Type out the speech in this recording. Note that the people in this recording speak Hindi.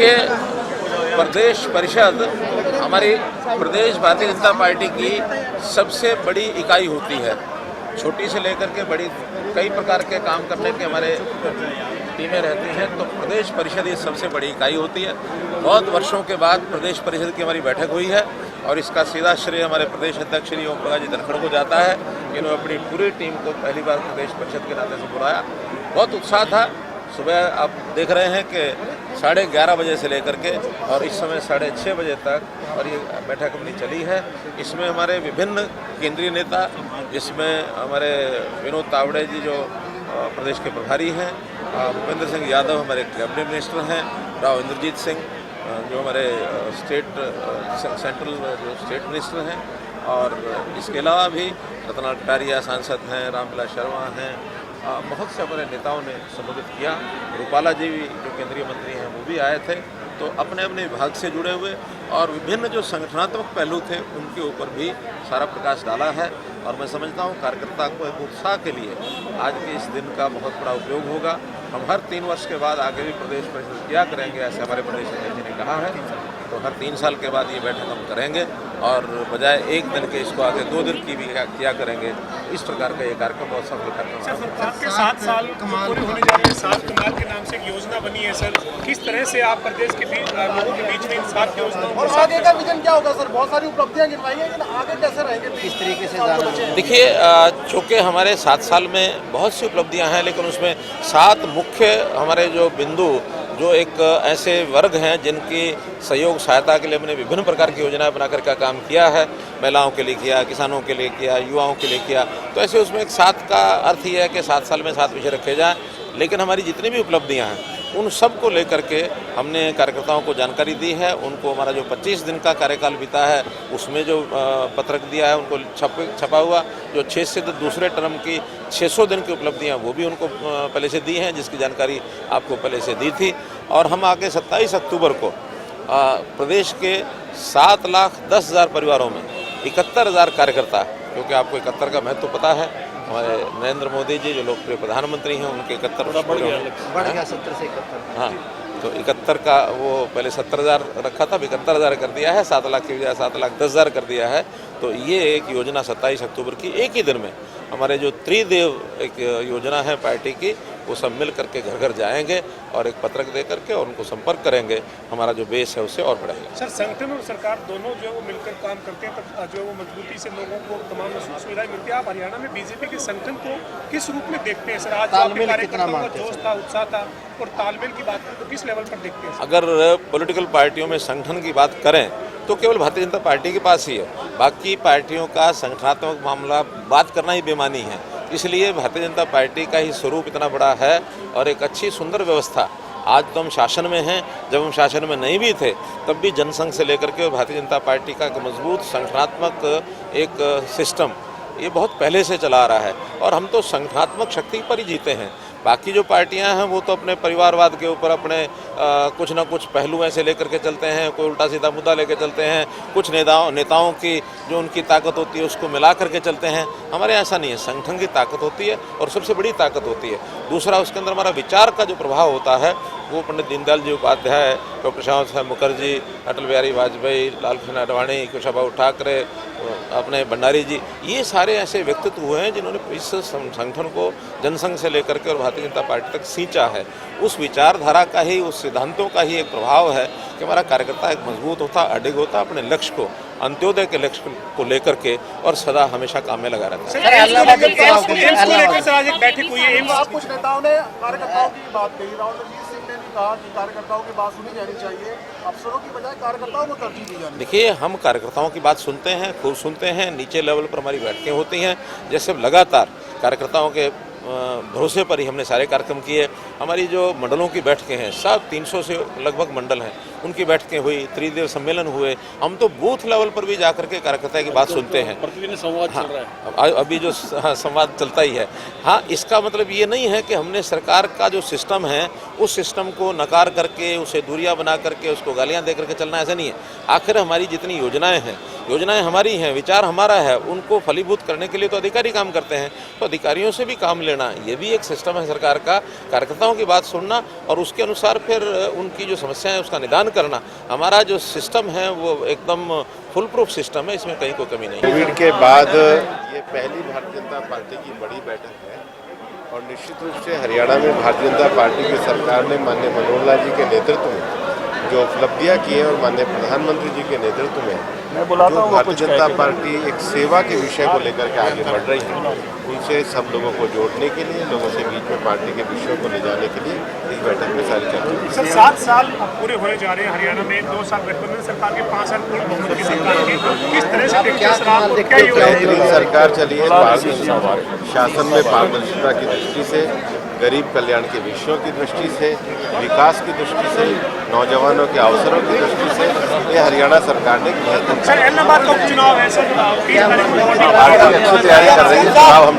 देखिए, प्रदेश परिषद हमारी प्रदेश भारतीय जनता पार्टी की सबसे बड़ी इकाई होती है। छोटी से लेकर के बड़ी कई प्रकार के काम करने के हमारे टीमें रहती हैं, तो प्रदेश परिषद ये सबसे बड़ी इकाई होती है। बहुत वर्षों के बाद प्रदेश परिषद की हमारी बैठक हुई है और इसका सीधा श्रेय हमारे प्रदेश अध्यक्ष श्री ओम प्रकाश जी धनखड़ को जाता है। इन्होंने अपनी पूरी टीम को पहली बार प्रदेश परिषद के नाते से बुलाया। बहुत उत्साह था। सुबह आप देख रहे हैं कि 11:30 बजे से लेकर के और इस समय 6:30 बजे तक और ये बैठक अपनी चली है। इसमें हमारे विभिन्न केंद्रीय नेता, जिसमें हमारे विनोद तावड़े जी जो प्रदेश के प्रभारी हैं, भूपेंद्र सिंह यादव हमारे कैबिनेट मिनिस्टर हैं, राव इंद्रजीत सिंह जो हमारे सेंट्रल जो स्टेट मिनिस्टर हैं, और इसके अलावा भी रतन कटारिया सांसद हैं, रामविलास शर्मा हैं, बहुत से हमारे नेताओं ने संबोधित किया। रूपाला जी भी जो केंद्रीय मंत्री हैं वो भी आए थे। तो अपने अपने विभाग से जुड़े हुए और विभिन्न जो संगठनात्मक पहलू थे उनके ऊपर भी सारा प्रकाश डाला है। और मैं समझता हूँ कार्यकर्ता को एक उत्साह के लिए आज के इस दिन का बहुत बड़ा उपयोग होगा। हम हर 3 वर्ष के बाद आगे भी प्रदेश परिषद किया करेंगे, ऐसे हमारे प्रदेश अध्यक्ष जी ने कहा है। तो हर 3 साल के बाद ये बैठक हम करेंगे और बजाय 1 दिन के इसको आगे 2 दिन की भी किया करेंगे। इस प्रकार का ये कार्यक्रम बहुत सफल कार्यक्रम है। सरकार के 7 साल पूरे होने जा रहे हैं। 7 कमाल के नाम से एक योजना बनी है सर, किस तरह से आप प्रदेश के लोगों के बीच में इन 7 योजनाओं और आगे का विजन क्या होगा सर? बहुत सारी उपलब्धियां गिनवाई हैं, लेकिन आगे कैसे रहेंगे, किस तरीके से? देखिए, चूँकि हमारे 7 साल में बहुत सी उपलब्धियां हैं, लेकिन उसमें 7 मुख्य हमारे जो बिंदु, जो एक ऐसे वर्ग हैं जिनकी सहयोग सहायता के लिए हमने विभिन्न प्रकार की योजनाएं बनाकर का काम किया है। महिलाओं के लिए किया, किसानों के लिए किया, युवाओं के लिए किया। तो ऐसे उसमें एक 7 का अर्थ ही है कि 7 साल में 7 विषय रखे जाएं। लेकिन हमारी जितनी भी उपलब्धियां हैं उन सब को लेकर के हमने कार्यकर्ताओं को जानकारी दी है। उनको हमारा जो 25 दिन का कार्यकाल बीता है उसमें जो पत्रक दिया है उनको छपा हुआ, जो 6 से दूसरे टर्म की 600 दिन की उपलब्धियां वो भी उनको पहले से दी हैं, जिसकी जानकारी आपको पहले से दी थी। और हम आगे 27 अक्टूबर को प्रदेश के 7,10,000 परिवारों में 71,000 कार्यकर्ता, क्योंकि आपको 71 का महत्व पता है। हमारे नरेंद्र मोदी जी जो लोकप्रिय प्रधानमंत्री हैं उनके 71 बढ़ गया 70 से 71। हाँ, तो 71 का वो पहले 70,000 रखा था, 71,000 कर दिया है। 7 लाख की बजाय 7,10,000 कर दिया है। तो ये एक योजना 27 अक्टूबर की एक ही दिन में हमारे जो त्रिदेव एक योजना है पार्टी की, वो सब मिल करके घर घर जाएंगे और एक पत्रक दे करके और उनको संपर्क करेंगे। हमारा जो बेस है उससे और बढ़ेगा। सर, संगठन और सरकार दोनों जो है वो मिलकर काम करते हैं, तब जो है वो मजबूती से लोगों को तमाम सुविधाएं मिलती है। आप हरियाणा में बीजेपी के संगठन को किस रूप में देखते हैं सर? आज कार्यकर्ताओं का जोश था, उत्साह था, और तालमेल की बात करें तो किस लेवल पर देखते हैं? अगर पॉलिटिकल पार्टियों में संगठन की बात करें तो केवल भारतीय जनता पार्टी के पास ही है। बाकी पार्टियों का संगठनात्मक मामला बात करना ही बेमानी है। इसलिए भारतीय जनता पार्टी का ही स्वरूप इतना बड़ा है और एक अच्छी सुंदर व्यवस्था। आज तो हम शासन में हैं, जब हम शासन में नहीं भी थे तब भी जनसंघ से लेकर के और भारतीय जनता पार्टी का एक मजबूत संगठनात्मक एक सिस्टम ये बहुत पहले से चला आ रहा है और हम तो संगठनात्मक शक्ति पर ही जीते हैं। बाकी जो पार्टियां हैं वो तो अपने परिवारवाद के ऊपर अपने कुछ ना कुछ पहलू ऐसे लेकर के चलते हैं, कोई उल्टा सीधा मुद्दा लेकर चलते हैं, कुछ नेताओं की जो उनकी ताकत होती है उसको मिला करके चलते हैं। हमारे ऐसा नहीं है, संगठन की ताकत होती है और सबसे बड़ी ताकत होती है। दूसरा, उसके अंदर हमारा विचार का जो प्रभाव होता है वो पंडित दीनदयाल जी उपाध्याय, डॉक्टर श्यामा प्रसाद मुखर्जी, अटल बिहारी वाजपेयी, लालकृष्ण आडवाणी, कुशाभाऊ ठाकरे, अपने भंडारी जी, ये सारे ऐसे व्यक्तित्व हुए हैं जिन्होंने इस संगठन को जनसंघ से लेकर के और भारतीय जनता पार्टी तक सींचा है। उस विचारधारा का ही, उस सिद्धांतों का ही एक प्रभाव है कि हमारा कार्यकर्ता एक मजबूत होता, अडिग होता, अपने लक्ष्य को, अंत्योदय के लक्ष्य को लेकर के और सदा हमेशा काम में लगा रहता है। बैठक हुई है, कुछ नेताओं ने कार्यकर्ताओं की बात कही। राव इंद्रजीत सिंह ने भी कहा कि कार्यकर्ताओं की बात सुनी जानी चाहिए, अफसरों की बजाय कार्यकर्ताओं को तरजीह दी जानी। देखिए, हम कार्यकर्ताओं की बात सुनते हैं, खूब सुनते हैं। नीचे लेवल पर हमारी बैठकें होती हैं, जैसे लगातार कार्यकर्ताओं के भरोसे पर ही हमने सारे कार्यक्रम किए। हमारी जो मंडलों की बैठकें हैं, सब 300 से लगभग मंडल हैं, उनकी बैठकें हुई, त्रिदेव सम्मेलन हुए। हम तो बूथ लेवल पर भी जाकर के कार्यकर्ता की बात सुनते हैं। प्रतिदिन संवाद चल रहा है, अभी जो संवाद चलता ही है। हाँ, इसका मतलब ये नहीं है कि हमने सरकार का जो सिस्टम है उस सिस्टम को नकार करके, उसे दूरियां बना करके, उसको गालियां दे करके चलना, ऐसा नहीं है। आखिर हमारी जितनी योजनाएं हैं, योजनाएं हमारी हैं, विचार हमारा है, उनको फलीभूत करने के लिए तो अधिकारी काम करते हैं, तो अधिकारियों से भी काम लेना, ये भी एक सिस्टम है सरकार का। कार्यकर्ताओं की बात सुनना और उसके अनुसार फिर उनकी जो समस्याएं है उसका निदान करना। हमारा जो सिस्टम है वो एकदम फुल प्रूफ सिस्टम है, इसमें कहीं कोई कमी नहीं है। कोविड के बाद ये पहली भारतीय जनता पार्टी की बड़ी बैठक है और निश्चित रूप से हरियाणा में भारतीय जनता पार्टी की सरकार ने माननीय मनोहर लाल जी के नेतृत्व में जो उपलब्धियां की है और माननीय प्रधानमंत्री जी के नेतृत्व में जो भारतीय जनता पार्टी एक सेवा के विषय को लेकर के आगे बढ़ रही है, उनसे सब लोगों को जोड़ने के लिए, लोगों से बीच में पार्टी के विषयों को ले जाने के लिए इस बैठक में सारी चर्चा। सर 7 साल पूरे होने जा रहे हैं हरियाणा में, 2 साल गठबंधन सरकार के, 5 साल पूर्ण बहुमत की सरकार के, किस तरह से देखते हैं सर आप, क्या बेहतरीन सरकार चली है। शासन में पारदर्शिता की दृष्टि से, गरीब कल्याण के विषयों की दृष्टि से, विकास की दृष्टि से, नौजवानों के अवसरों की दृष्टि से ये हरियाणा सरकार ने बेहतर। सर इलाहाबाद का उपचुनाव है सर, पार्टी अच्छी तैयारी कर रही है, चुनाव हम